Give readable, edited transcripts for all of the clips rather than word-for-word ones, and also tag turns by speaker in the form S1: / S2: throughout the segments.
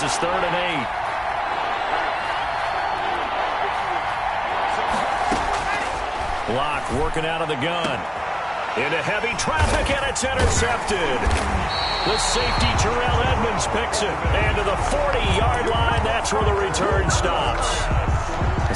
S1: is 3rd and 8. Block working out of the gun. Into heavy traffic, and it's intercepted. The safety, Terrell Edmonds, picks it. And to the 40-yard line, that's where the return stops.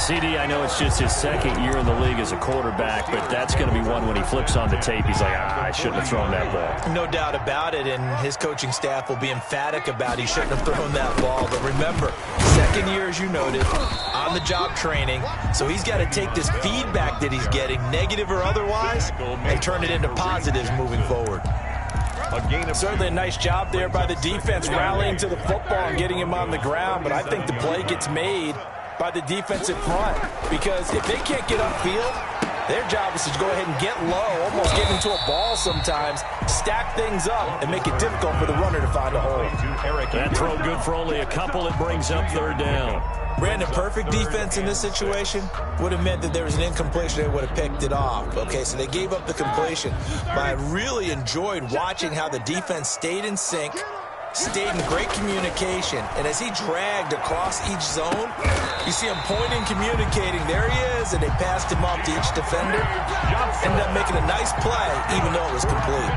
S1: CD, I know it's just his 2nd year in the league as a quarterback, but that's going to be one when he flips on the tape. He's like, I shouldn't have thrown that ball.
S2: No doubt about it, and his coaching staff will be emphatic about he shouldn't have thrown that ball. But remember, 2nd year, as you noted, on-the-job training, so he's got to take this feedback that he's getting, negative or otherwise, and turn it into positives moving forward. Certainly a nice job there by the defense, rallying to the football and getting him on the ground, but I think the play gets made by the defensive front, because if they can't get upfield, their job is to go ahead and get low, almost get into a ball sometimes, stack things up, and make it difficult for the runner to find a hole.
S1: That throw good for only a couple. It brings up 3rd down.
S2: Brandon, perfect defense in this situation would have meant that there was an incompletion. They would have picked it off. Okay, so they gave up the completion. But I really enjoyed watching how the defense stayed in sync, stayed in great communication, and as he dragged across each zone, you see him pointing, communicating. There he is, and they passed him off to each defender. Ended up making a nice play, even though it was complete.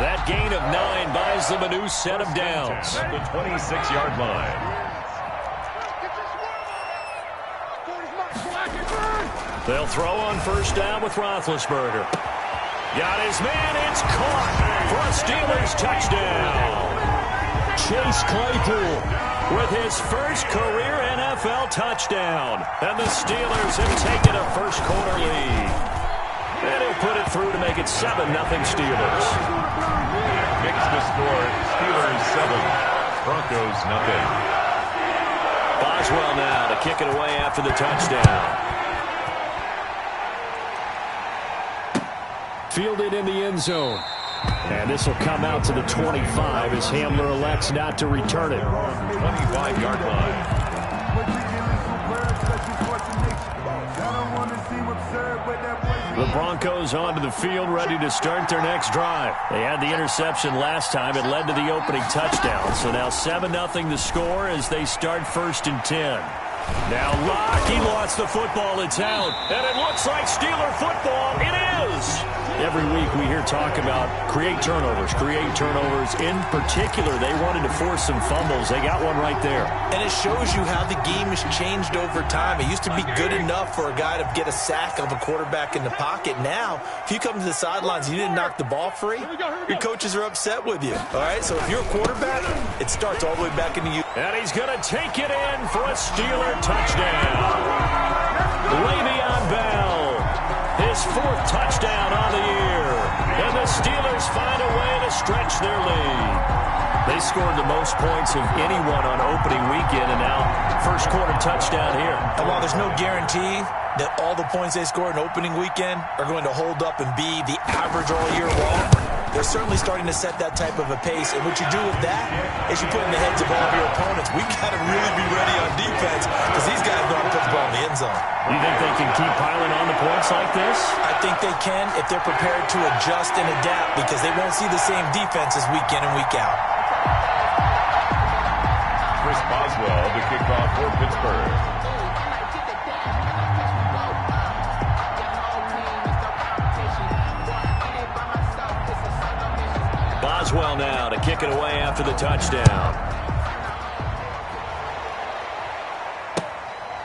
S1: That gain of 9 buys them a new set of downs.
S3: At the 26-yard line.
S1: They'll throw on 1st down with Roethlisberger. Got his man, it's caught for a Steelers touchdown. Chase Claypool with his first career NFL touchdown. And the Steelers have taken a first-quarter lead. And he'll put it through to make it 7-0 Steelers.
S3: Mix the score, Steelers 7, Broncos 0.
S1: Boswell now to kick it away after the touchdown. Fielded in the end zone. And this will come out to the 25 as Hamler elects not to return it.
S3: 25-yard line.
S1: The Broncos onto the field, ready to start their next drive. They had the interception last time. It led to the opening touchdown. So now 7-0 the score as they start 1st and 10. Now Locke, he lost the football. It's out. And it looks like Steeler football. It is. Every week we hear talk about create turnovers. In particular, they wanted to force some fumbles. They got one right there.
S2: And it shows you how the game has changed over time. It used to be good enough for a guy to get a sack of a quarterback in the pocket. Now, if you come to the sidelines and you didn't knock the ball free, your coaches are upset with you. All right, so if you're a quarterback, it starts all the way back into you.
S1: And he's going to take it in for a Steeler touchdown. Le'Veon Bell, his 4th touchdown on the year. And the Steelers find a way to stretch their lead. They scored the most points of anyone on opening weekend, and now first-quarter touchdown here.
S2: And while there's no guarantee that all the points they scored in opening weekend are going to hold up and be the average all year long, they're certainly starting to set that type of a pace. And what you do with that is you put in the heads of all of your opponents, we've got to really be ready on defense because these guys know how to put the ball in the end zone.
S1: You think they can keep piling on the points like this?
S2: I think they can if they're prepared to adjust and adapt, because they won't see the same defenses week in and week out.
S3: Chris Boswell to kick off for Pittsburgh.
S1: Boswell now to kick it away after the touchdown.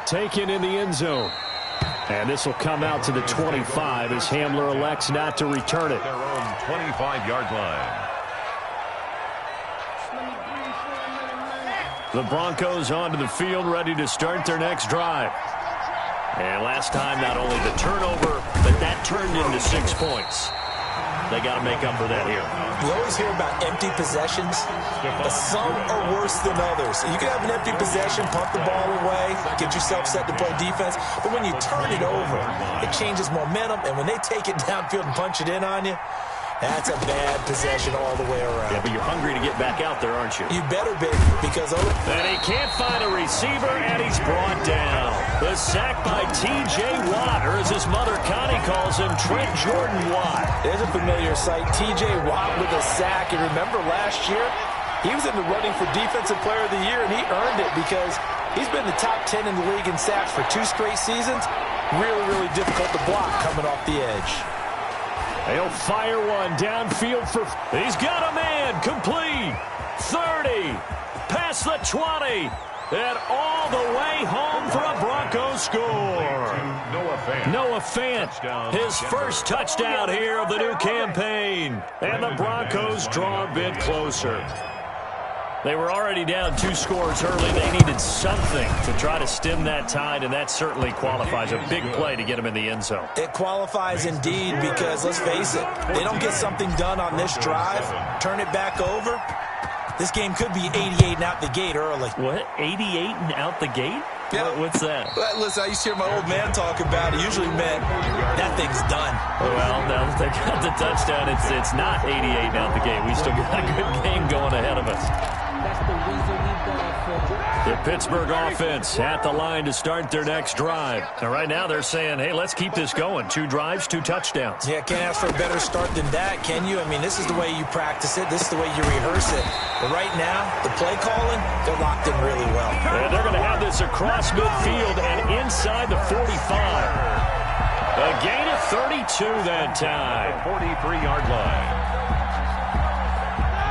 S1: Taken in the end zone. And this will come out to the 25 as Hamler elects not to return it.
S3: Their own 25-yard line.
S1: The Broncos onto the field, ready to start their next drive. And last time, not only the turnover, but that turned into 6 points. They got to make up for that here.
S2: You always hear about empty possessions, but some are worse than others. You can have an empty possession, punt the ball away, get yourself set to play defense, but when you turn it over, it changes momentum, and when they take it downfield and punch it in on you, that's a bad possession all the way around.
S1: Yeah, but you're hungry to get back out there, aren't you?
S2: You better be, because...
S1: And he can't find a receiver, and he's brought down. The sack by T.J. Watt, or as his mother Connie calls him, Trent Jordan Watt.
S2: There's a familiar sight. T.J. Watt with a sack. And remember last year, He was in the running for Defensive Player of the Year, and he earned it because he's been the top 10 in the league in sacks for 2 straight seasons. Really, really difficult to block coming off the edge.
S1: He'll fire one downfield for... He's got a man. Complete. 30. Past the 20. And all the way home for a Broncos score. Noah Fant, his first touchdown here of the new campaign. And the Broncos draw a bit closer. They were already down 2 scores early. They needed something to try to stem that tide, and that certainly qualifies. A big play to get them in the end zone.
S2: It qualifies indeed because, let's face it, they don't get something done on this drive, turn it back over, this game could be 88 and out the gate early.
S1: What? 88 and out the gate?
S2: Yeah.
S1: What's that?
S2: Listen, I used to hear my old man talk about it. Usually meant that thing's done.
S1: Well, now that they got the touchdown, it's not 88 and out the gate. We still got a good game going ahead of us. The Pittsburgh offense at the line to start their next drive. Now, right now they're saying, hey, let's keep this going. 2 drives, 2 touchdowns.
S2: Yeah, can't ask for a better start than that, can you? I mean, this is the way you practice it. This is the way you rehearse it. But right now, the play calling, they're locked in really well.
S1: And they're going to have this across midfield and inside the 45. A gain of 32 that time.
S3: 43-yard line.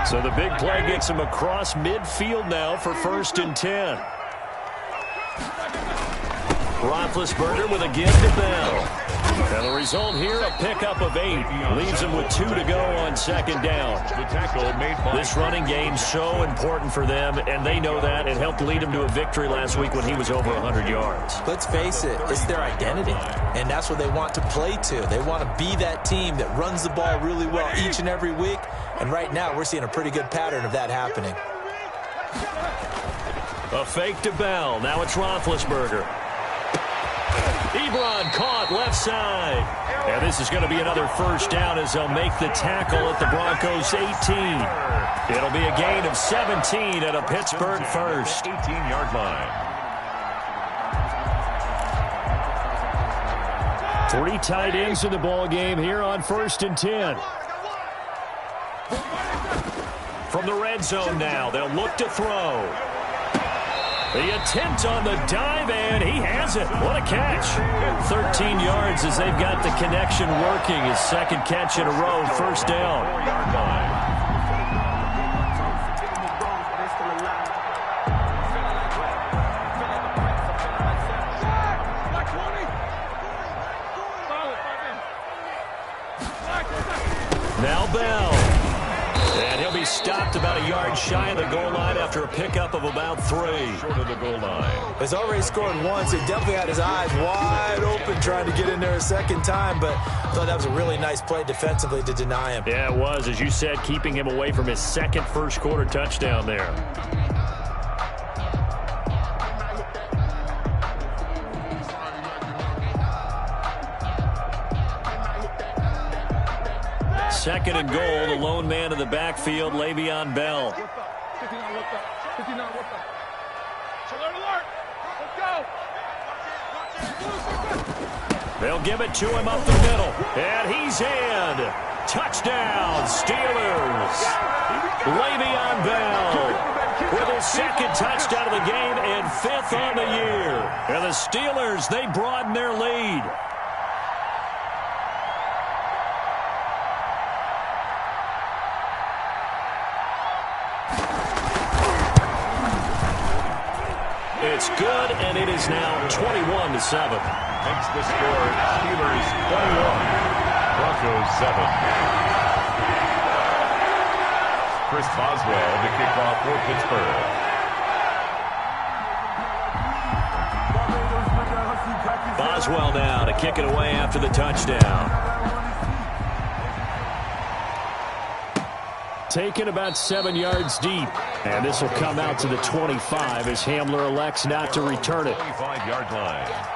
S1: So the big play gets him across midfield now for 1st and 10. Roethlisberger with a give to Bell. And the result here, a pickup of 8. Leaves him with 2 to go on 2nd down.
S3: The tackle made by
S1: This running game's so important for them, and they know that. It helped lead him to a victory last week when he was over 100 yards.
S2: Let's face it, it's their identity, and that's what they want to play to. They want to be that team that runs the ball really well each and every week, and right now we're seeing a pretty good pattern of that happening.
S1: A fake to Bell. Now it's Roethlisberger. Ebron caught left side. And this is going to be another 1st down as they'll make the tackle at the Broncos 18. It'll be a gain of 17 at a Pittsburgh 1st.
S3: 18-yard line.
S1: 3 tight ends in the ball game here on 1st and 10. From the red zone now, they'll look to throw. The attempt on the dive, and he has it. What a catch. 13 yards as they've got the connection working. His 2nd catch in a row, 1st down.
S3: 4-yard line.
S1: Now Bell. And he'll be stopped about a yard shy of the goal line after a pickup of about 3.
S3: Short of the goal line.
S2: He's already scored once. He definitely had his eyes wide open trying to get in there a 2nd time, but I thought that was a really nice play defensively to deny him.
S1: Yeah, it was, as you said, keeping him away from his 2nd first-quarter touchdown there. Second and goal, the lone man in the backfield, Le'Veon Bell. They'll give it to him up the middle, and he's in. Touchdown, Steelers. Le'Veon Bell with his 2nd touchdown of the game and 5th on the year. And the Steelers, they broaden their lead. It's good, and it is now 21-7.
S3: Makes the score Steelers 21, Broncos 7. Chris Boswell to kick off for Pittsburgh.
S1: Boswell now to kick it away after the touchdown. Taken about 7 yards deep. And this will come out to the 25 as Hamler elects not to return it.
S3: 25-yard line.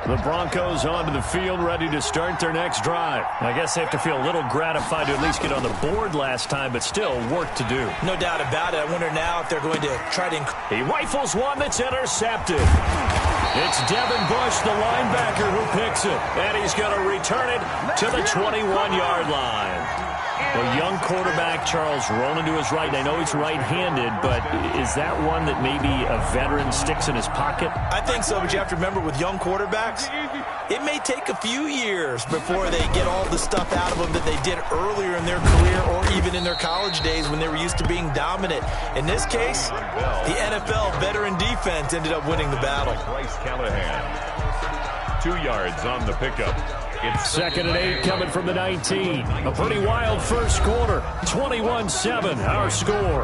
S1: The Broncos onto the field, ready to start their next drive. I guess they have to feel a little gratified to at least get on the board last time, but still work to do.
S2: No doubt about it. I wonder now if they're going to try to...
S1: He rifles one that's intercepted. It's Devin Bush, the linebacker, who picks it. And he's going to return it to the 21-yard line. A young quarterback, Charles, rolling to his right. And I know he's right-handed, but is that one that maybe a veteran sticks in his pocket?
S2: I think so, but you have to remember with young quarterbacks, it may take a few years before they get all the stuff out of them that they did earlier in their career or even in their college days when they were used to being dominant. In this case, the NFL veteran defense ended up winning the battle.
S3: Bryce Callahan. 2 yards on the pickup.
S1: It's 2nd and 8 coming from the 19. A pretty wild first quarter. 21-7, our score.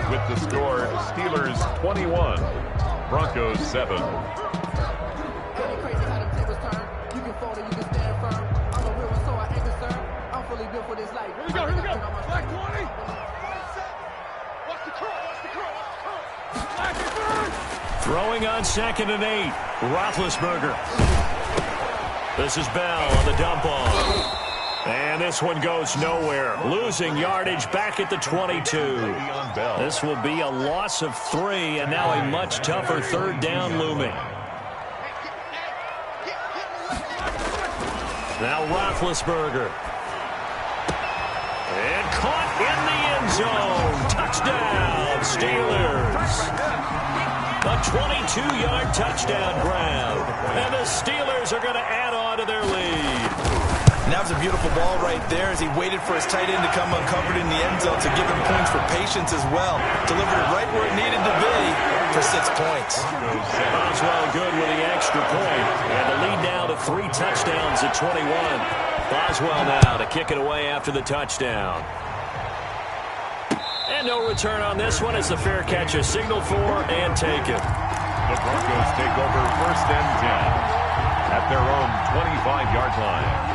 S3: With the score, Steelers 21, Broncos 7.
S4: Here we go. Black 20.
S1: Throwing on 2nd and 8. Roethlisberger. This is Bell on the dump off. And this one goes nowhere. Losing yardage back at the 22. This will be a loss of 3, and now a much tougher 3rd down looming. Now Roethlisberger. And caught in the end zone. Touchdown, Steelers. A 22-yard touchdown grab. And the Steelers are going to add on to their lead.
S2: And that was a beautiful ball right there as he waited for his tight end to come uncovered in the end zone to give him points for patience as well. Delivered it right where it needed to be for 6 points.
S1: Boswell good with the extra point. And the lead now to 3 touchdowns at 21. Boswell now to kick it away after the touchdown. And no return on this one as the fair catch is signaled for and taken.
S3: The Broncos take over 1st and 10 at their own 25-yard line.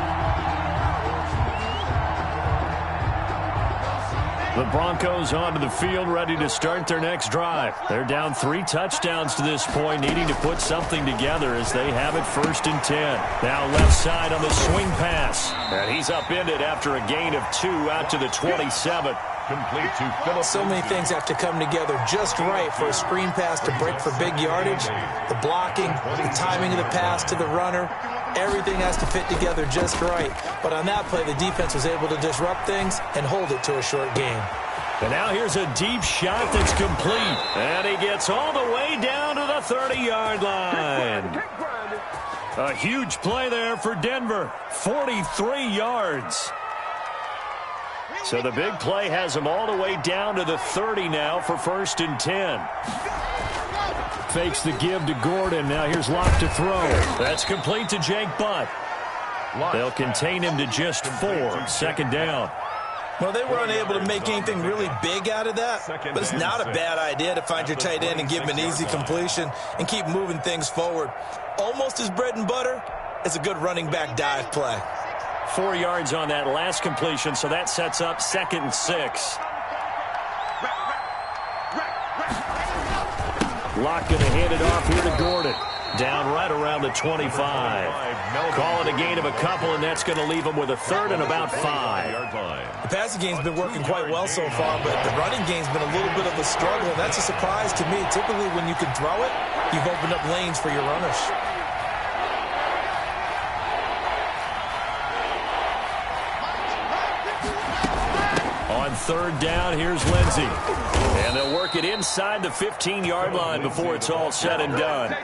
S1: The Broncos onto the field, ready to start their next drive. They're down 3 touchdowns to this point, needing to put something together as they have it 1st and 10. Now left side on the swing pass. And he's upended after a gain of 2 out to the 27.
S3: Complete to Phillips.
S2: So many things have to come together just right for a screen pass to break for big yardage. The blocking, the timing of the pass to the runner, everything has to fit together just right. But on that play, the defense was able to disrupt things and hold it to a short gain.
S1: And now here's a deep shot that's complete. And he gets all the way down to the 30-yard line. A huge play there for Denver. 43 yards. So the big play has him all the way down to the 30 now for 1st and 10. Fakes the give to Gordon. Now here's Locke to throw. That's complete to Jake Butt. They'll contain him to just 4. 2nd down.
S2: Well, they were unable to make anything really big out of that, but it's not a bad idea to find your tight end and give him an easy completion and keep moving things forward. Almost his bread and butter is a good running back dive play.
S1: 4 yards on that last completion, so that sets up 2nd and 6. Locke going to hand it off here to Gordon. Down right around the 25. Call it a gain of a couple, and that's going to leave him with a 3rd and about 5.
S2: The passing game's been working quite well so far, but the running game's been a little bit of a struggle, and that's a surprise to me. Typically, when you can throw it, you've opened up lanes for your runners.
S1: On 3rd down, here's Lindsey. And they'll work it inside the 15-yard line before it's all said and done.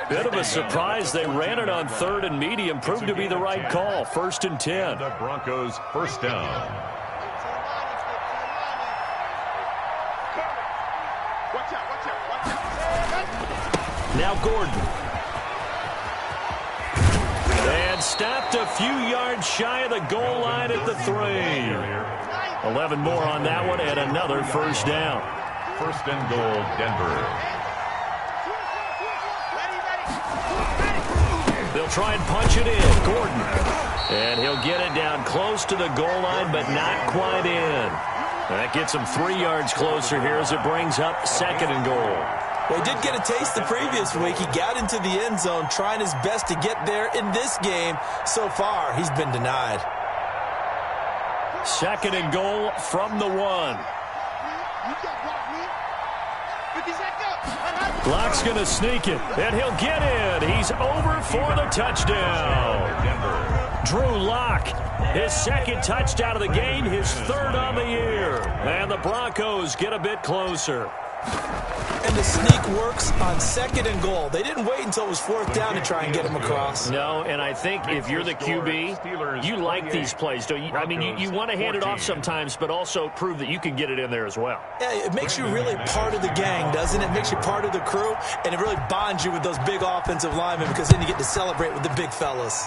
S1: Bit of a surprise. They ran it on 3rd and medium. Proved to be the right call. 1st and 10.
S3: The Broncos 1st down.
S1: Now Gordon. And stopped a few yards shy of the goal line at the 3. 11 more on that one and another 1st down.
S3: 1st and goal, Denver.
S1: They'll try and punch it in. Gordon. And he'll get it down close to the goal line, but not quite in. That gets him 3 yards closer here as it brings up 2nd and goal.
S2: Well, he did get a taste the previous week. He got into the end zone trying his best to get there in this game. So far, he's been denied.
S1: 2nd and goal from the 1. Block's going to sneak it, and he'll get in. He's over for the touchdown. Drew Lock, his 2nd touchdown of the game, his 3rd on the year. And the Broncos get a bit closer.
S2: And the sneak works on 2nd and goal. They didn't wait until it was 4th down to try and get him across.
S1: No, and I think if you're the QB, you like these plays, don't you? I mean, you want to hand it off sometimes, but also prove that you can get it in there as well.
S2: Yeah, it makes you really part of the gang, doesn't it? It makes you part of the crew, and it really bonds you with those big offensive linemen because then you get to celebrate with the big fellas.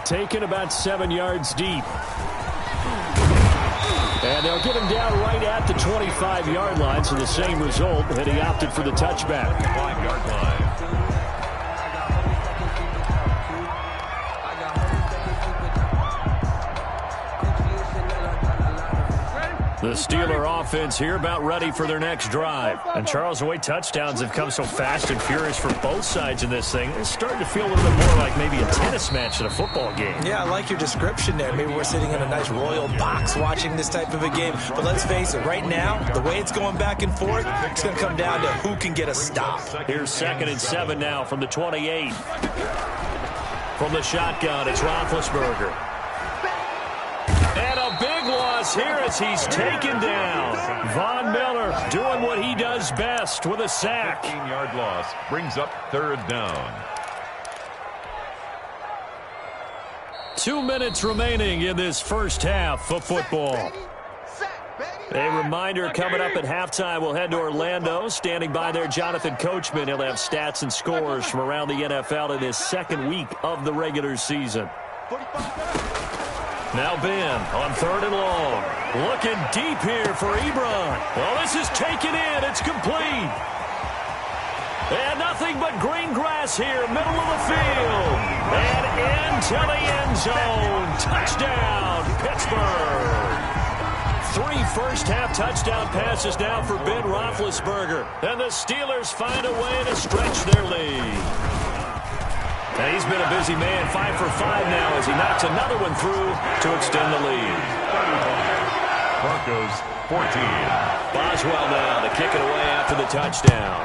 S1: Taken about 7 yards deep. And they'll get him down right at the 25-yard line, so the same result, and he opted for the touchback.
S3: 5-yard line.
S1: The Steeler offense here about ready for their next drive. And Charles, the way touchdowns have come so fast and furious for both sides in this thing, it's starting to feel a little bit more like maybe a tennis match than a football game.
S2: Yeah, I like your description there. Maybe we're sitting in a nice royal box watching this type of a game. But let's face it, right now, the way it's going back and forth, it's going to come down to who can get a stop.
S1: Here's 2nd and 7 now from the 28. From the shotgun, it's Roethlisberger. And a big loss here as he's taken down. Von Miller doing what he does best with a sack.
S3: 15-yard loss brings up 3rd down.
S1: 2 minutes remaining in this first half of football. A reminder coming up at halftime, we'll head to Orlando. Standing by there, Jonathan Coachman. He'll have stats and scores from around the NFL in his 2nd week of the regular season. Now Ben on 3rd and long. Looking deep here for Ebron. Well, this is taken in. It's complete. And nothing but green grass here, middle of the field. And into the end zone. Touchdown, Pittsburgh. 3 first-half touchdown passes now for Ben Roethlisberger. And the Steelers find a way to stretch their lead. And he's been a busy man, 5 for 5 now as he knocks another one through to extend the lead.
S3: Broncos 14.
S1: Boswell now to kick it away after the touchdown.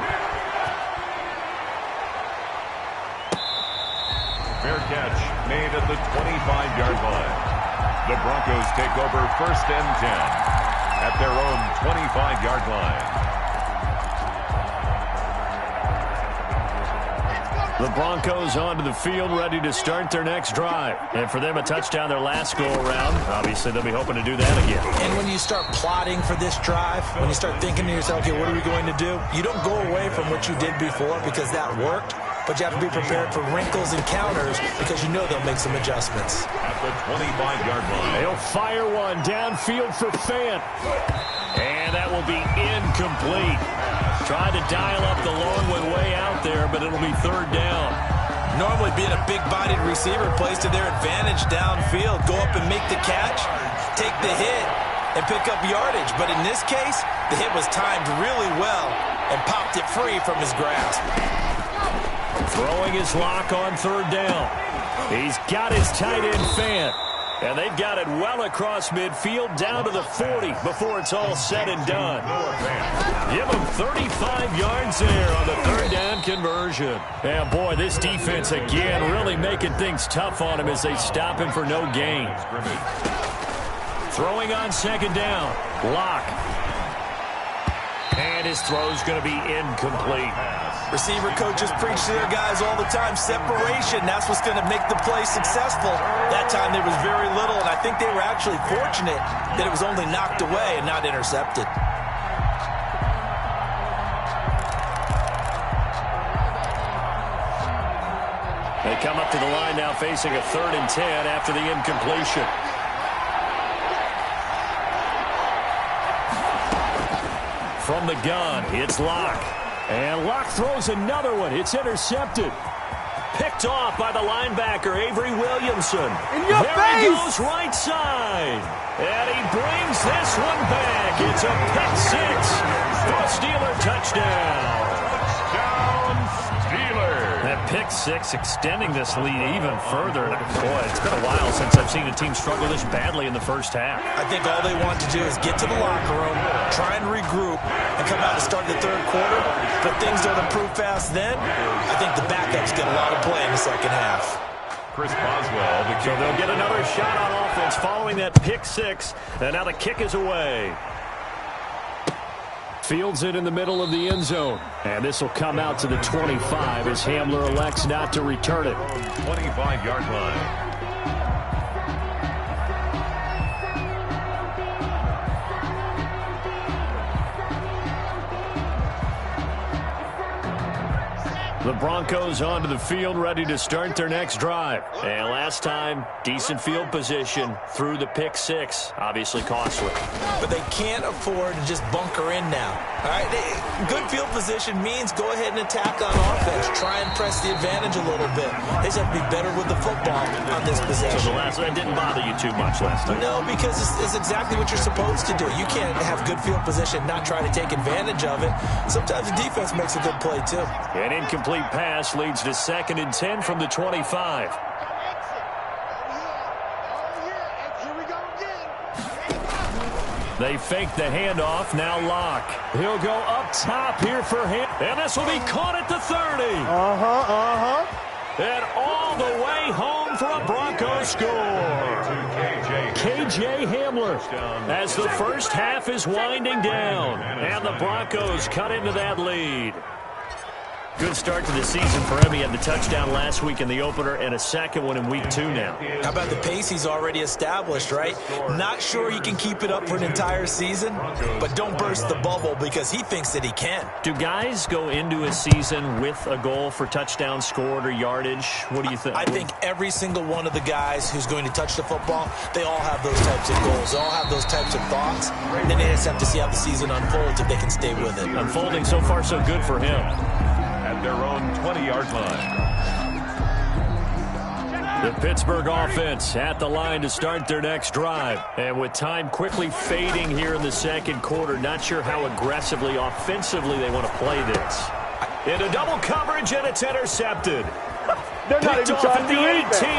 S3: Fair catch made at the 25-yard line. The Broncos take over 1st and 10 at their own 25-yard line.
S1: The Broncos onto the field, ready to start their next drive. And for them, a touchdown their last go-around. Obviously, they'll be hoping to do that again.
S2: And when you start plotting for this drive, when you start thinking to yourself, okay, what are we going to do? You don't go away from what you did before because that worked, but you have to be prepared for wrinkles and counters because you know they'll make some adjustments.
S3: At the 25-yard line.
S1: They'll fire one downfield for Fant. And that will be incomplete. Tried to dial up the long one way out there, but it'll be 3rd down.
S2: Normally being a big-bodied receiver plays to their advantage downfield. Go up and make the catch, take the hit, and pick up yardage. But in this case, the hit was timed really well and popped it free from his grasp.
S1: Throwing his lock on 3rd down. He's got his tight end Fant. And they've got it well across midfield down to the 40 before it's all said and done. Give him 35 yards there on the 3rd down conversion. And boy, this defense again really making things tough on him as they stop him for no gain. Throwing on 2nd down. Lock. And his throw's going to be incomplete.
S2: Receiver coaches preach to their guys all the time. Separation, that's what's going to make the play successful. That time there was very little, and I think they were actually fortunate that it was only knocked away and not intercepted.
S1: They come up to the line now facing a 3rd and 10 after the incompletion. From the gun, it's Locke. And Locke throws another one. It's intercepted. picked off by the linebacker, Avery Williamson.
S4: In your
S1: there
S4: face!
S1: He goes right side. And he brings this one back. It's a pick six for a Steeler touchdown. That pick six extending this lead even further. And boy, it's been a while since I've seen a team struggle this badly in the first half.
S2: I think all they want to do is get to the locker room, try and regroup, and come out and start the third quarter. But things don't improve fast then. I think the backups get a lot of play in the second half.
S3: Chris Boswell.
S1: So they'll get another shot on offense following that pick six. And now the kick is away. Fields it in the middle of the end zone. And this will come out to the 25 as Hamler elects not to return it.
S3: 25-yard line.
S1: The Broncos onto the field, ready to start their next drive. And last time, decent field position through the pick six. Obviously costly.
S2: But they can't afford to just bunker in now. All right, good field position means go ahead and attack on offense. Try and press the advantage a little bit. They just have to be better with the football on this possession.
S1: So the last one didn't bother you too much last time?
S2: No, because it's exactly what you're supposed to do. You can't have good field position, not try to take advantage of it. Sometimes the defense makes a good play, too.
S1: An incomplete pass leads to 2nd and 10 from the 25. They fake the handoff. Now Locke. He'll go up top here for him. And this will be caught at the 30. And all the way home for a Broncos score. KJ Hamler as the first half is winding down. And the Broncos cut into that lead. Good start to the season for him. He had the touchdown last week in the opener and a second one in week 2 now.
S2: How about the pace he's already established, right? Not sure he can keep it up for an entire season, but don't burst the bubble because he thinks that he can.
S1: Do guys go into a season with a goal for touchdown scored or yardage? What do you think?
S2: I think every single one of the guys who's going to touch the football, they all have those types of goals. They all have those types of thoughts. And then they just have to see how the season unfolds if they can stay with it.
S1: Unfolding so far so good for him.
S3: At their own 20-yard line.
S1: The Pittsburgh offense at the line to start their next drive. And with time quickly fading here in the second quarter, not sure how aggressively, offensively they want to play this. Into double coverage, and it's intercepted.
S4: They're not
S1: Picked
S4: even
S1: off
S4: trying
S1: at
S4: to do
S1: the
S4: anything.
S1: 18.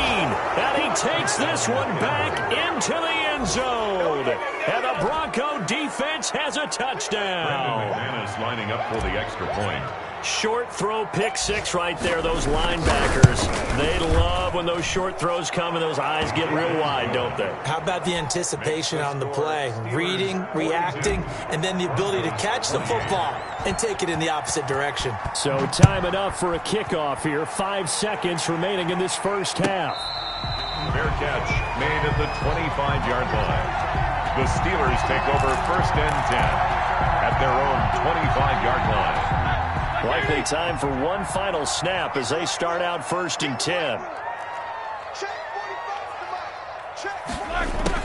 S1: And he takes this one back into the end zone. And the Bronco defense has a touchdown.
S3: McManus lining up for the extra point.
S1: Short throw pick six right there. Those linebackers, they love when those short throws come and those eyes get real wide, don't they?
S2: How about the anticipation on the play? Reading, reacting, and then the ability to catch the football and take it in the opposite direction.
S1: So time enough for a kickoff here. 5 seconds remaining in this first half.
S3: Fair catch made at the 25-yard line. The Steelers take over 1st and 10 at their own 25-yard line.
S1: Likely time for one final snap as they start out 1st and 10.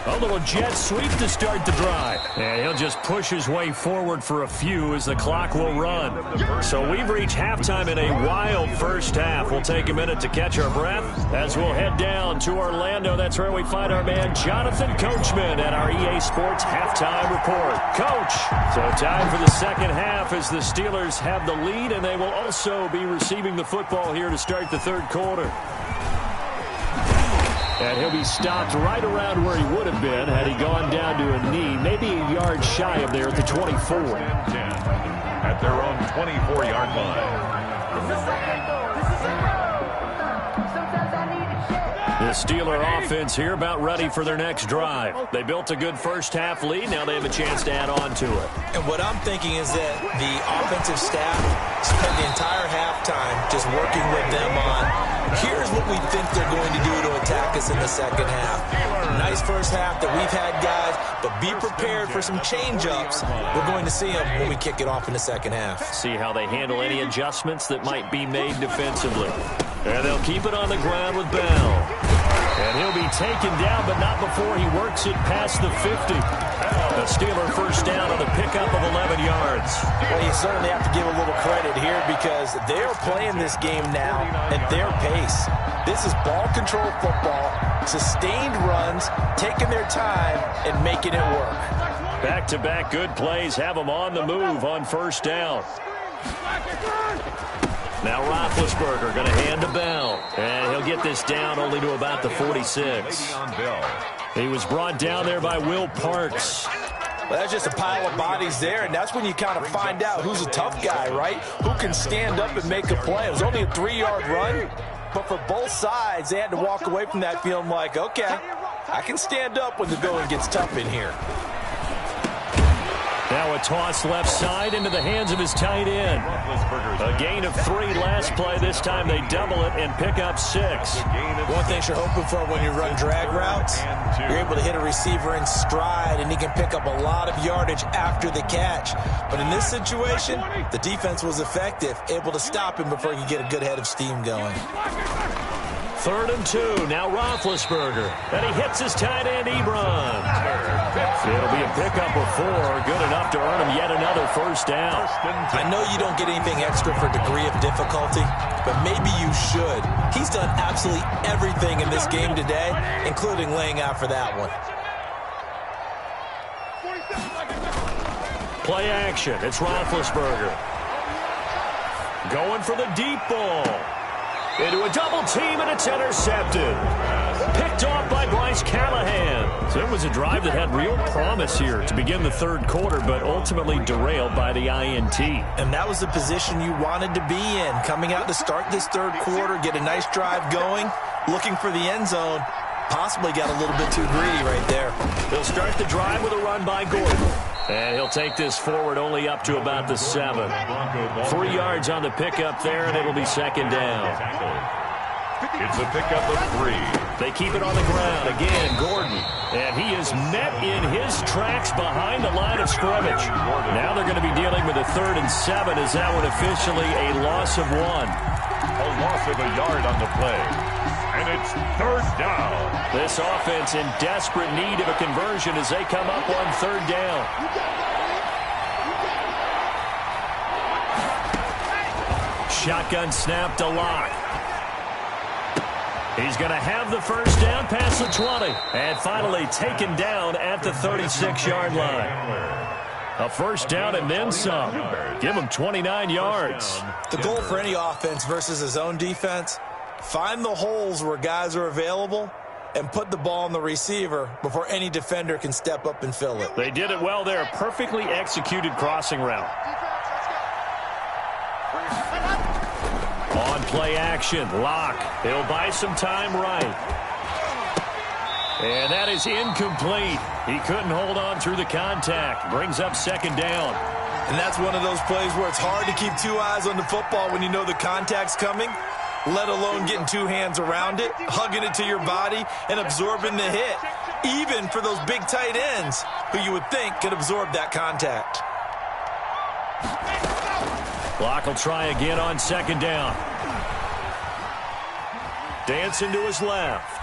S1: A little jet sweep to start the drive. And he'll just push his way forward for a few as the clock will run. So we've reached halftime in a wild first half. We'll take a minute to catch our breath as we'll head down to Orlando. That's where we find our man Jonathan Coachman at our EA Sports Halftime Report. Coach, so time for the second half as the Steelers have the lead, and they will also be receiving the football here to start the third quarter. And he'll be stopped right around where he would have been had he gone down to a knee, maybe a yard shy of there at the 24.
S3: At their own 24-yard line.
S1: The Steeler offense here about ready for their next drive. They built a good first half lead. Now they have a chance to add on to it.
S2: And what I'm thinking is that the offensive staff spent the entire halftime just working with them on, here's what we think they're going to do to attack us in the second half. Nice first half that we've had, guys, but be prepared for some change-ups. We're going to see them when we kick it off in the second half.
S1: See how they handle any adjustments that might be made defensively. And they'll keep it on the ground with Bell. And he'll be taken down, but not before he works it past the 50. The Steeler first down on the pickup of 11 yards.
S2: Well, you certainly have to give a little credit here because they are playing this game now at their pace. This is ball control football, sustained runs, taking their time and making it work.
S1: Back-to-back good plays have them on the move on first down. Now Roethlisberger going to hand to Bell. And he'll get this down only to about the 46. He was brought down there by Will Parks.
S2: Well, that's just a pile of bodies there, and that's when you kind of find out who's a tough guy, right? Who can stand up and make a play. It was only a 3-yard run, but for both sides, they had to walk away from that feeling like, okay, I can stand up when the going gets tough in here.
S1: Now a toss left side into the hands of his tight end. A gain of 3 last play. This time they double it and pick up 6.
S2: One thing you're hoping for when you run drag routes, you're able to hit a receiver in stride, and he can pick up a lot of yardage after the catch. But in this situation, the defense was effective, able to stop him before he could get a good head of steam going.
S1: 3rd and 2. Now Roethlisberger. And he hits his tight end, Ebron. It'll be a pickup of 4. Good enough to earn him yet another first down.
S2: I know you don't get anything extra for degree of difficulty, but maybe you should. He's done absolutely everything in this game today, including laying out for that one.
S1: Play action. It's Roethlisberger. Going for the deep ball. Into a double team, and it's intercepted. Picked off by Bryce Callahan. So it was a drive that had real promise here to begin the 3rd quarter, but ultimately derailed by the INT.
S2: And that was the position you wanted to be in. Coming out to start this 3rd quarter, get a nice drive going, looking for the end zone. Possibly got a little bit too greedy right there.
S1: He'll start the drive with a run by Gordon. And he'll take this forward only up to about the 7. 3 yards on the pickup there, and it'll be 2nd down.
S3: It's a pickup of 3.
S1: They keep it on the ground. Again, Gordon. And he is met in his tracks behind the line of scrimmage. Now they're going to be dealing with a 3rd and 7 as that one officially a loss of 1.
S3: A loss of a yard on the play. And it's 3rd down.
S1: This offense in desperate need of a conversion as they come up on 3rd down. Shotgun snap to Locke. He's going to have the first down past the 20. And finally taken down at the 36-yard line. A first down and then some. Give him 29 yards.
S2: The goal for any offense versus his own defense, find the holes where guys are available and put the ball on the receiver before any defender can step up and fill it.
S1: They did it well there. Perfectly executed crossing route. On play action, Locke. He'll buy some time right. And that is incomplete. He couldn't hold on through the contact. Brings up 2nd down.
S2: And that's one of those plays where it's hard to keep 2 eyes on the football when you know the contact's coming, let alone getting 2 hands around it, hugging it to your body, and absorbing the hit, even for those big tight ends who you would think could absorb that contact.
S1: Locke will try again on 2nd down. Dancing to his left.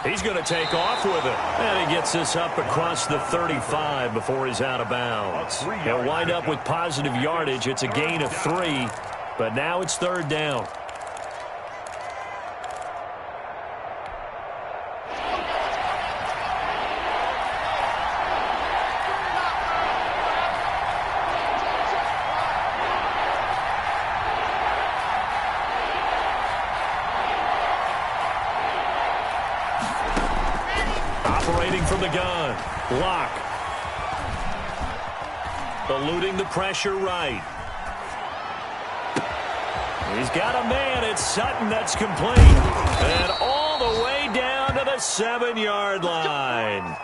S1: He's going to take off with it. And he gets this up across the 35 before he's out of bounds. He'll wind up with positive yardage. It's a gain of 3, but now it's 3rd down. Operating from the gun, Locke. Eluding the pressure right. He's got a man. It's Sutton that's complete. And all the way down to the 7-yard line.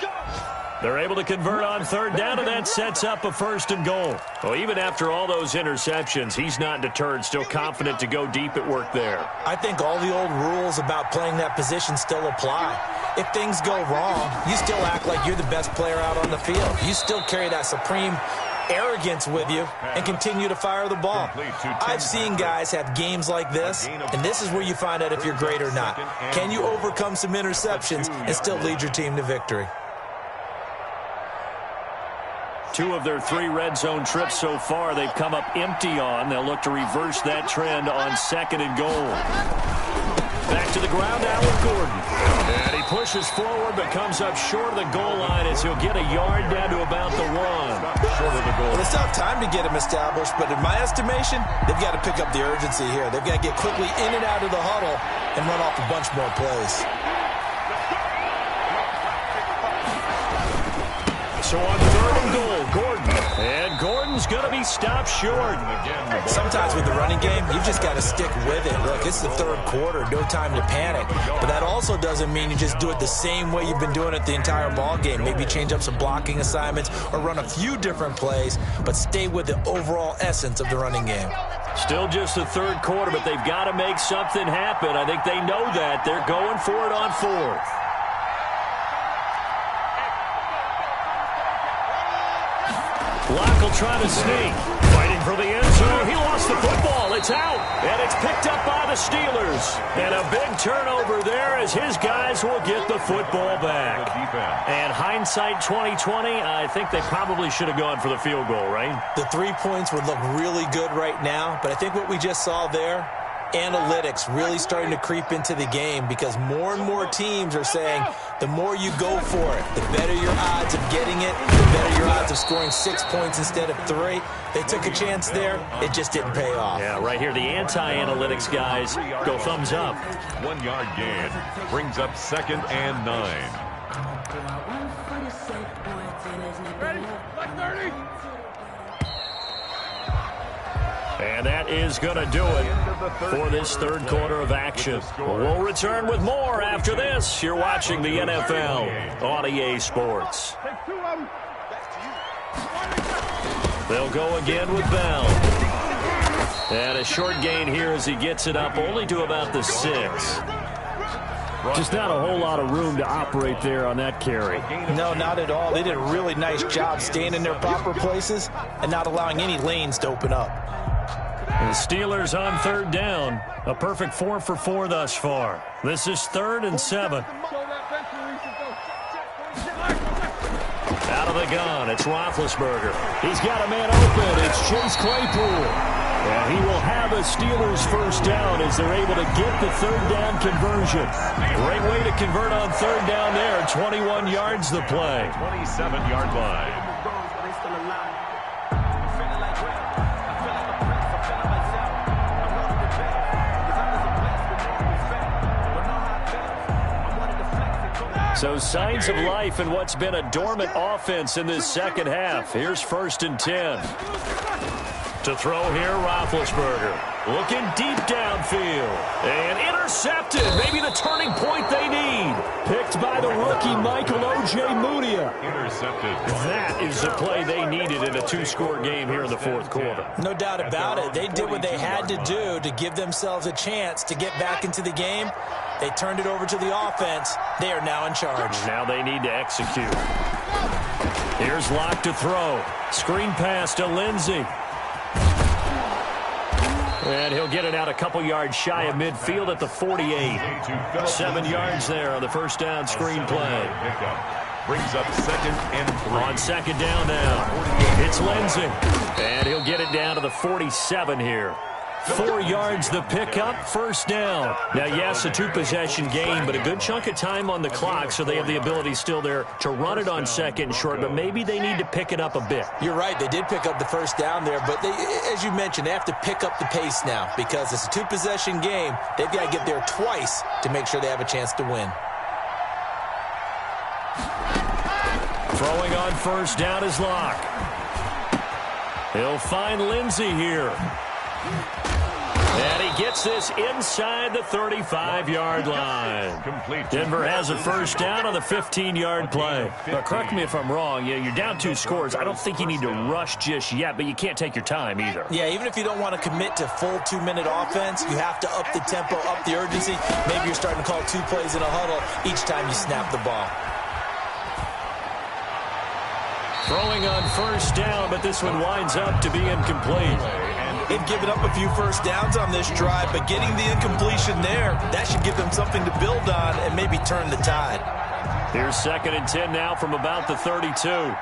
S1: They're able to convert on 3rd down, and that sets up a 1st and goal. Well, even after all those interceptions, he's not deterred, still confident to go deep at work there.
S2: I think all the old rules about playing that position still apply. If things go wrong, you still act like you're the best player out on the field. You still carry that supreme arrogance with you and continue to fire the ball. I've seen guys have games like this, and this is where you find out if you're great or not. Can you overcome some interceptions and still lead your team to victory?
S1: 2 of their 3 red zone trips so far they've come up empty on. They'll look to reverse that trend on 2nd and goal. Back to the ground now with Gordon. And he pushes forward but comes up short of the goal line as he'll get a yard down to about the 1. Short of the goal.
S2: Well, they still have time to get him established, but in my estimation, they've got to pick up the urgency here. They've got to get quickly in and out of the huddle and run off a bunch more plays.
S1: So on 3rd and goal, Gordon. And Gordon's going to be stopped short.
S2: Sometimes with the running game, you've just got to stick with it. Look, it's the 3rd quarter, no time to panic. But that also doesn't mean you just do it the same way you've been doing it the entire ball game. Maybe change up some blocking assignments or run a few different plays, but stay with the overall essence of the running game.
S1: Still just the 3rd quarter, but they've got to make something happen. I think they know that. They're going for it on 4th. Locke will try to sneak. Fighting for the end zone. He lost the football. It's out. And it's picked up by the Steelers. And a big turnover there as his guys will get the football back. And hindsight 2020, I think they probably should have gone for the field goal, right?
S2: The 3 points would look really good right now, but I think what we just saw there, analytics really starting to creep into the game because more and more teams are saying the more you go for it, the better your odds of getting it, the better your odds of scoring 6 points instead of 3. They took a chance there. It just didn't pay off.
S1: Yeah, right here, the anti-analytics guys go thumbs up.
S3: 1 yard gain brings up 2nd and 9.
S4: Ready? Like 30.
S1: And that is going to do it for this 3rd quarter of action. We'll return with more after this. You're watching the NFL on EA Sports. They'll go again with Bell. And a short gain here as he gets it up only to about the 6. Just not a whole lot of room to operate there on that carry.
S2: No, not at all. They did a really nice job staying in their proper places and not allowing any lanes to open up.
S1: The Steelers on 3rd down. A perfect 4 for 4 thus far. This is 3rd and 7. Out of the gun, it's Roethlisberger. He's got a man open. It's Chase Claypool. And he will have a Steelers 1st down as they're able to get the 3rd down conversion. Great way to convert on 3rd down there. 21 yards the play.
S3: 27-yard line.
S1: So signs of life in what's been a dormant offense in this 2nd half. Here's 1st and 10. To throw here, Roethlisberger. Looking deep downfield. And intercepted. Maybe the turning point they need. Picked by the rookie, Michael Ojemudia.
S3: Intercepted.
S1: That is the play they needed in a 2-score game here in the 4th quarter.
S2: No doubt about it. They did what they had to do to give themselves a chance to get back into the game. They turned it over to the offense. They are now in charge.
S1: Now they need to execute. Here's Locke to throw. Screen pass to Lindsey. And he'll get it out a couple yards shy of midfield at the 48. 7 yards there on the 1st down screen play.
S3: Brings up 2nd and 3.
S1: On 2nd down now, it's Lindsey. And he'll get it down to the 47 here. 4 yards the pickup, 1st down. Now, yes, a 2-possession game, but a good chunk of time on the clock, so they have the ability still there to run it on 2nd and short, but maybe they need to pick it up a bit.
S2: You're right. They did pick up the 1st down there, but they, as you mentioned, they have to pick up the pace now because it's a 2-possession game. They've got to get there twice to make sure they have a chance to win.
S1: Throwing on 1st down is Locke. He'll find Lindsey here. And he gets this inside the 35-yard line. Denver has a 1st down on the 15-yard play. But correct me if I'm wrong. Yeah, you're down 2 scores. I don't think you need to rush just yet, but you can't take your time either.
S2: Yeah, even if you don't want to commit to full 2-minute offense, you have to up the tempo, up the urgency. Maybe you're starting to call 2 plays in a huddle each time you snap the ball.
S1: Throwing on first down, but this one winds up to be incomplete.
S2: They've given up a few first downs on this drive, but getting the incompletion there, that should give them something to build on and maybe turn the tide.
S1: Here's 2nd and 10 now from about the 32.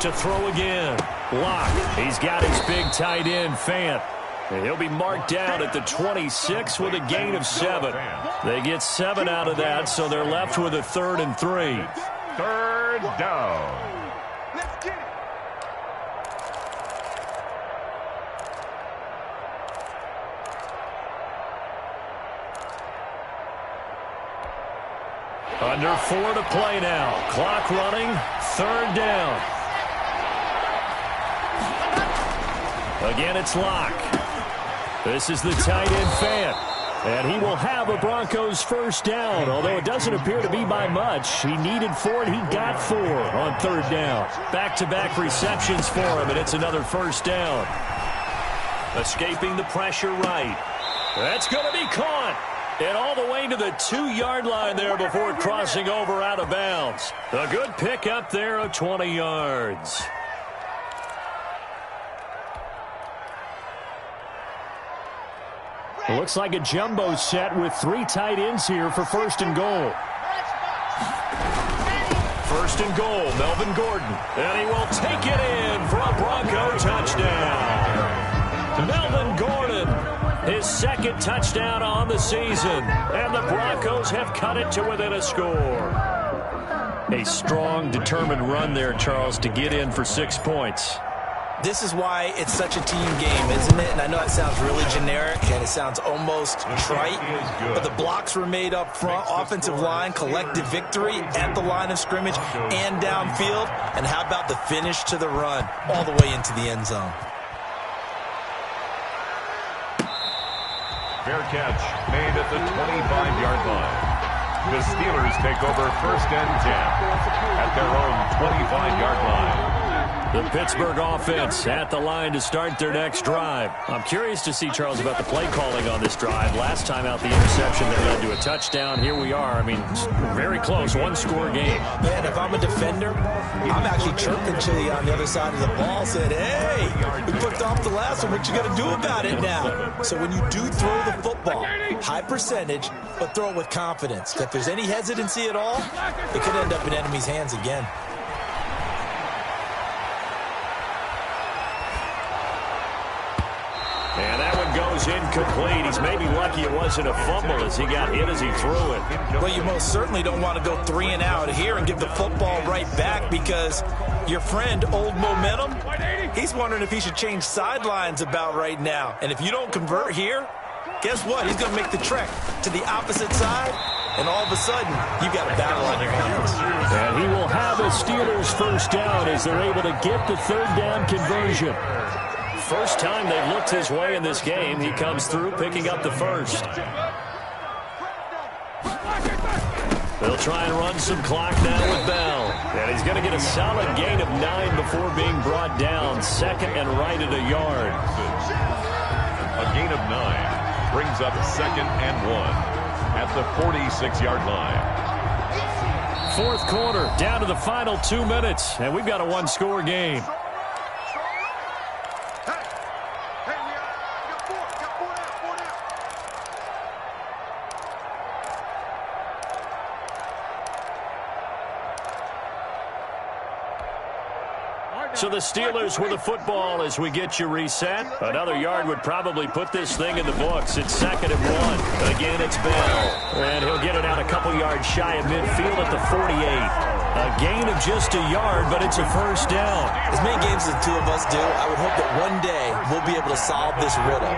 S1: To throw again. Lock. He's got his big tight end, Fant. And he'll be marked down at the 26 with a gain of 7. They get 7 out of that, so they're left with a 3rd and 3.
S3: 3rd down.
S5: Let's get it.
S1: Under 4 to play now. Clock running. 3rd down. Again, it's Lock. This is the tight end, Fant. And he will have a Broncos first down, although it doesn't appear to be by much. He needed 4, and he got 4 on 3rd down. Back-to-back receptions for him, and it's another first down. Escaping the pressure right. That's going to be caught. And all the way to the 2-yard line there before crossing over out of bounds. A good pick up there of 20 yards. It looks like a jumbo set with 3 tight ends here for 1st and goal. 1st and goal, Melvin Gordon. And he will take it in for a Bronco touchdown. Melvin Gordon, his 2nd touchdown on the season. And the Broncos have cut it to within a score. A strong, determined run there, Charles, to get in for 6 points.
S2: This is why it's such a team game, isn't it? And I know it sounds really generic and it sounds almost trite, but the blocks were made up front, offensive line, collective victory at the line of scrimmage and downfield. And how about the finish to the run all the way into the end zone?
S3: Fair catch made at the 25-yard line. The Steelers take over 1st and 10 at their own 25-yard line.
S1: The Pittsburgh offense at the line to start their next drive. I'm curious to see, Charles, about the play calling on this drive. Last time out, the interception that led to a touchdown. Here we are. I mean, very close, 1-score game.
S2: Man, if I'm a defender, I'm actually chirping to you on the other side of the ball, saying, hey, we picked off the last one. What you going to do about it now? So when you do throw the football, high percentage, but throw it with confidence. If there's any hesitancy at all, it could end up in enemy's hands again.
S1: And that one goes incomplete. He's maybe lucky it wasn't a fumble as he got hit as he threw it.
S2: Well, you most certainly don't want to go 3 and out here and give the football right back because your friend, Old Momentum, he's wondering if he should change sidelines about right now. And if you don't convert here, guess what? He's going to make the trek to the opposite side, and all of a sudden, you've got a battle on your hands.
S1: And he will have a Steelers first down as they're able to get the 3rd down conversion. First time they've looked his way in this game. He comes through picking up the first. They'll try and run some clock now with Bell. And he's going to get a solid gain of 9 before being brought down. 2nd and right at a yard.
S3: A gain of 9 brings up 2nd and 1 at the 46-yard line.
S1: 4th quarter, down to the final 2 minutes. And we've got a 1-score game. So the Steelers with the football as we get you reset. Another yard would probably put this thing in the books. It's 2nd and 1. Again, it's Bell. And he'll get it out a couple yards shy of midfield at the 48. A gain of just a yard, but it's a first down.
S2: As many games as the two of us do, I would hope that one day we'll be able to solve this riddle.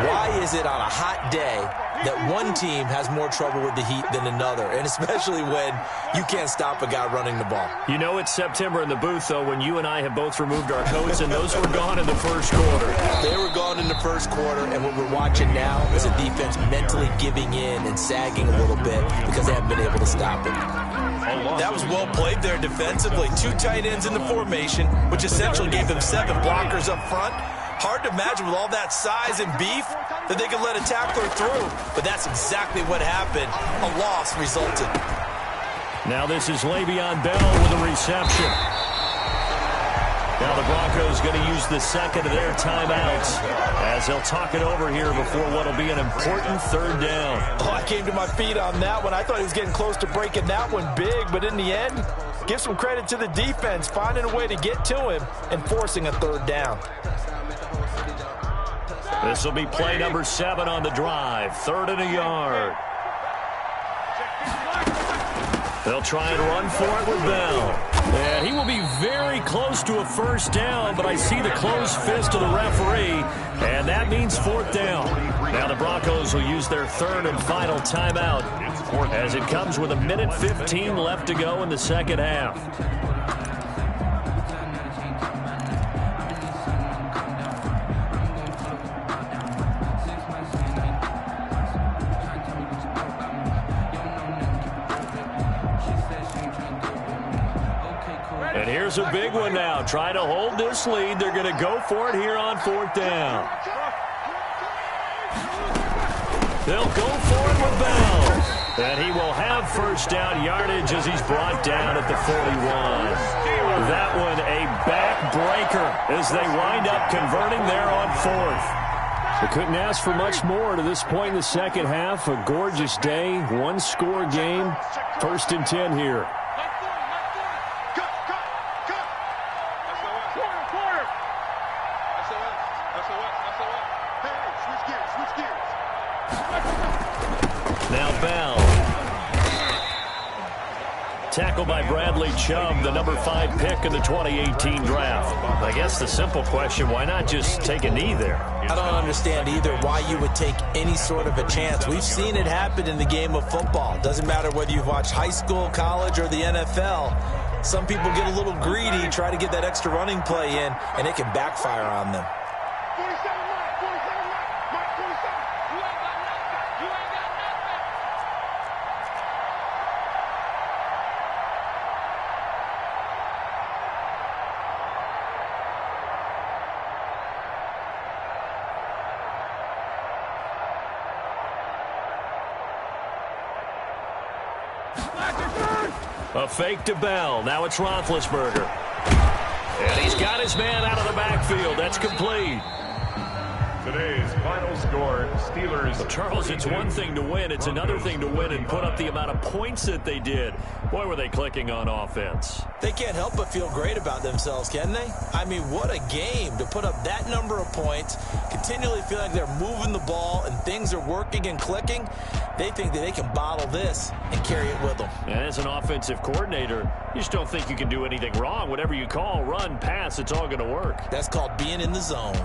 S2: Why is it on a hot day that one team has more trouble with the heat than another, and especially when you can't stop a guy running the ball.
S1: You know it's September in the booth, though, when you and I have both removed our coats, and those were gone in the first quarter.
S2: They were gone in the first quarter, and what we're watching now is a defense mentally giving in and sagging a little bit because they haven't been able to stop it. That was well played there defensively. 2 tight ends in the formation, which essentially gave them 7 blockers up front. Hard to imagine with all that size and beef that they could let a tackler through, but that's exactly what happened. A loss resulted.
S1: Now this is Le'Veon Bell with a reception. Now the Broncos going to use the second of their timeouts as they'll talk it over here before what will be an important third down.
S2: Oh, I came to my feet on that one. I thought he was getting close to breaking that one big, but in the end, give some credit to the defense, finding a way to get to him and forcing a third down.
S1: This will be play number 7 on the drive. 3rd and a yard. They'll try and run for it with Bell. And he will be very close to a first down, but I see the closed fist of the referee, and that means 4th down. Now the Broncos will use their 3rd and final timeout as it comes with 1:15 left to go in the second half. And here's a big one now. Trying to hold this lead. They're going to go for it here on 4th down. They'll go for it with Bell. And he will have first down yardage as he's brought down at the 41. That one a backbreaker as they wind up converting there on 4th. They couldn't ask for much more to this point in the second half. A gorgeous day, 1-score game. 1st and 10 here. Now Bell. Tackled by Bradley Chubb, the number 5 pick in the 2018 draft. I guess the simple question, why not just take a knee there?
S2: I don't understand either why you would take any sort of a chance. We've seen it happen in the game of football. Doesn't matter whether you've watched high school, college, or the NFL. Some people get a little greedy, try to get that extra running play in, and it can backfire on them.
S1: A fake to Bell. Now it's Roethlisberger. And he's got his man out of the backfield. That's complete.
S3: Today's final score, Steelers.
S1: Well, Charles, it's one thing to win. It's another thing to win and put up the amount of points that they did. Boy, were they clicking on offense.
S2: They can't help but feel great about themselves, can they? I mean, what a game to put up that number of points, continually feel like they're moving the ball and things are working and clicking. They think that they can bottle this and carry it with them.
S1: And as an offensive coordinator, you just don't think you can do anything wrong. Whatever you call, run, pass, it's all going to work.
S2: That's called being in the zone.